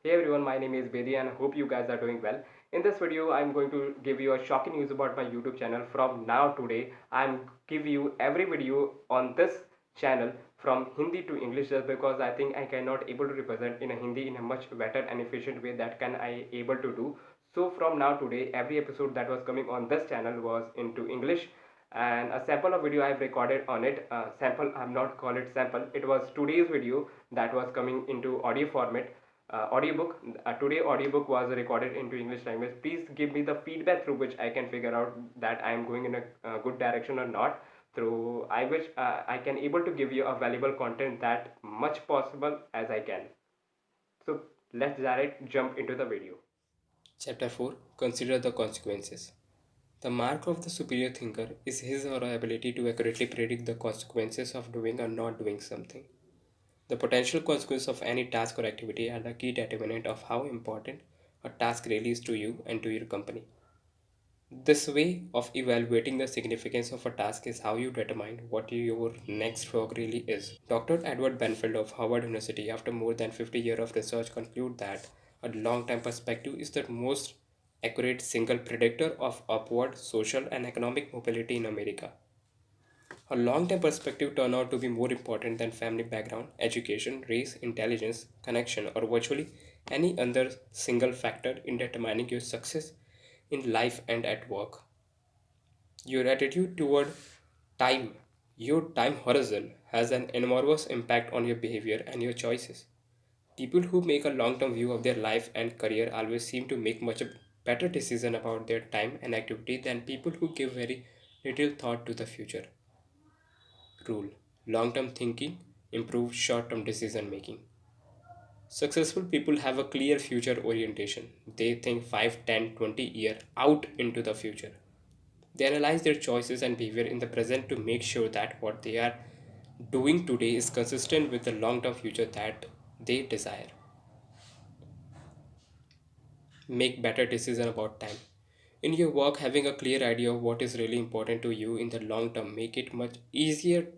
Hey everyone, my name is Bedi and I hope you guys are doing well. In this video, I'm going to give you a shocking news about my YouTube channel. From now today, I'm give you every video on this channel from Hindi to English just because I think I cannot able to represent in a Hindi in a much better and efficient way that can I able to do. So from now today, every episode that was coming on this channel was into English and a sample of video I've recorded on it. Sample, I'm not call it sample. It was today's video that was coming into audio format audiobook. Today audiobook was recorded into English language. Please give me the feedback through which I can figure out that I am going in a good direction or not. Through I wish I can able to give you a valuable content that much possible as I can. So let's direct jump into the video. Chapter 4. Consider the consequences. The mark of the superior thinker is his or her ability to accurately predict the consequences of doing or not doing something. The potential consequences of any task or activity are the key determinant of how important a task really is to you and to your company. This way of evaluating the significance of a task is how you determine what your next work really is. Dr. Edward Benfield of Harvard University, after more than 50 years of research, conclude that a long-term perspective is the most accurate single predictor of upward social and economic mobility in America. A long-term perspective turned out to be more important than family background, education, race, intelligence, connection, or virtually any other single factor in determining your success in life and at work. Your attitude toward time, your time horizon, has an enormous impact on your behavior and your choices. People who make a long term view of their life and career always seem to make much a better decision about their time and activity than people who give very little thought to the future. Rule: long term thinking improves short term decision making. Successful people have a clear future orientation. They think 5, 10, 20 years out into the future. They analyze their choices and behavior in the present to make sure that what they are doing today is consistent with the long term future that they desire. Make better decisions about time. In your work, having a clear idea of what is really important to you in the long term make it much easier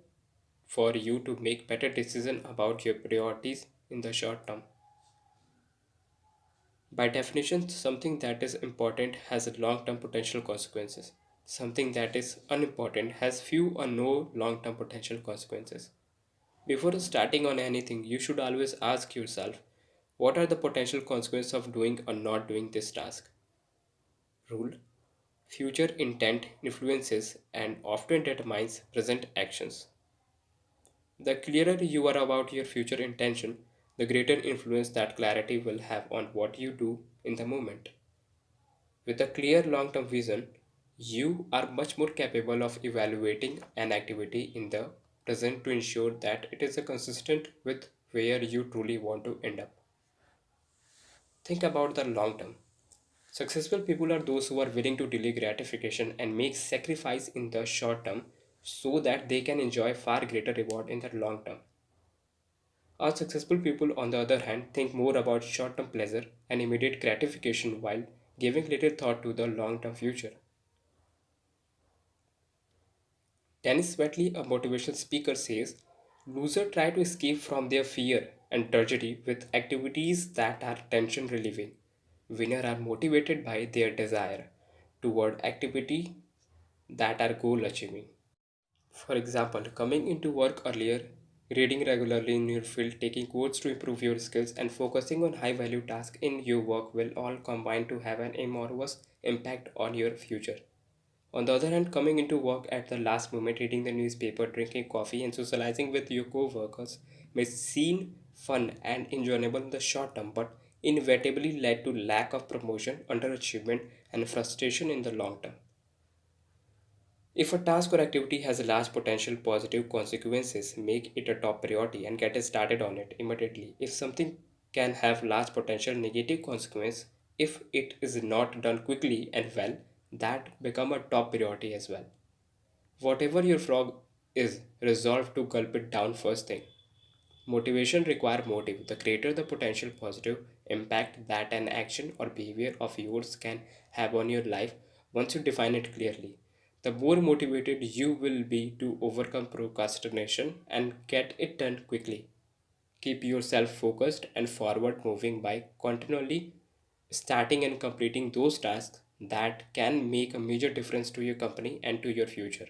for you to make better decisions about your priorities in the short term. By definition, something that is important has long term potential consequences. Something that is unimportant has few or no long term potential consequences. Before starting on anything, you should always ask yourself, what are the potential consequences of doing or not doing this task? Rule: future intent influences and often determines present actions. The clearer you are about your future intention, the greater influence that clarity will have on what you do in the moment. With a clear long term vision, you are much more capable of evaluating an activity in the present to ensure that it is consistent with where you truly want to end up. Think about the long term. Successful people are those who are willing to delay gratification and make sacrifice in the short term so that they can enjoy far greater reward in the long term. Unsuccessful people, on the other hand, think more about short term pleasure and immediate gratification while giving little thought to the long term future. Dennis Waitley, a motivational speaker, says losers try to escape from their fear and tragedy with activities that are tension relieving. Winners are motivated by their desire toward activity that are goal achieving. For example, coming into work earlier, reading regularly in your field, taking courses to improve your skills, and focusing on high value tasks in your work will all combine to have an enormous impact on your future. On the other hand, coming into work at the last moment, reading the newspaper, drinking coffee, and socializing with your co workers may seem fun and enjoyable in the short term, but inevitably led to lack of promotion, underachievement, and frustration in the long term. If a task or activity has a large potential positive consequences, make it a top priority and get started on it immediately. If something can have large potential negative consequence, if it is not done quickly and well, that become a top priority as well. Whatever your frog is, resolve to gulp it down first thing. Motivation require motive. The greater the potential positive impact that an action or behavior of yours can have on your life once you define it clearly, the more motivated you will be to overcome procrastination and get it done quickly. Keep yourself focused and forward moving by continually starting and completing those tasks that can make a major difference to your company and to your future.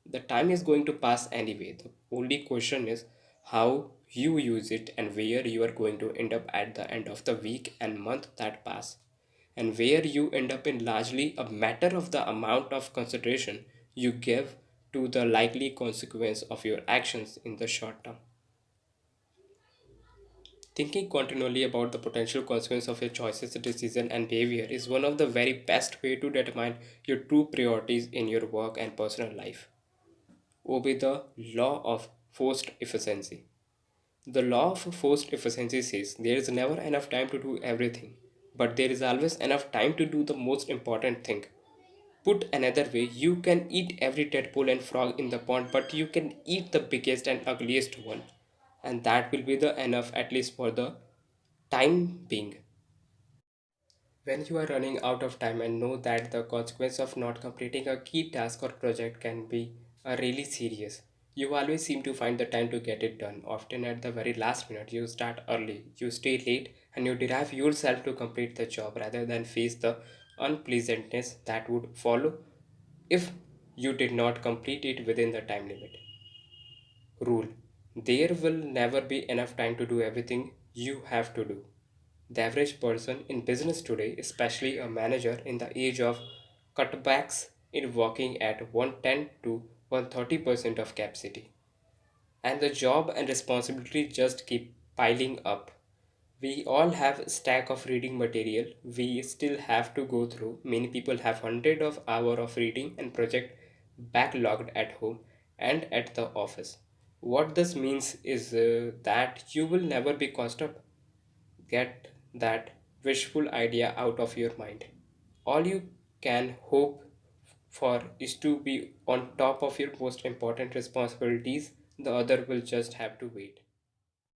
The time is going to pass anyway. The only question is how you use it and where you are going to end up at the end of the week and month that pass. And where you end up in largely a matter of the amount of consideration you give to the likely consequence of your actions in the short term. Thinking continually about the potential consequence of your choices, decision, and behavior is one of the very best way to determine your true priorities in your work and personal life. Obey the law of forced efficiency. The law of forced efficiency says there is never enough time to do everything, but there is always enough time to do the most important thing. Put another way, you can eat every tadpole and frog in the pond, but you can eat the biggest and ugliest one, and that will be the enough at least for the time being. When you are running out of time and know that the consequence of not completing a key task or project can be really serious, you always seem to find the time to get it done. Often at the very last minute, you start early, you stay late, and you derive yourself to complete the job rather than face the unpleasantness that would follow if you did not complete it within the time limit. Rule: there will never be enough time to do everything you have to do. The average person in business today, especially a manager in the age of cutbacks, is working at 110 to 130% of capacity. And the job and responsibility just keep piling up. We all have a stack of reading material we still have to go through. Many people have hundreds of hours of reading and project backlogged at home and at the office. What this means is that you will never be caught up. Get that wishful idea out of your mind. All you can hope for is to be on top of your most important responsibilities. The other will just have to wait.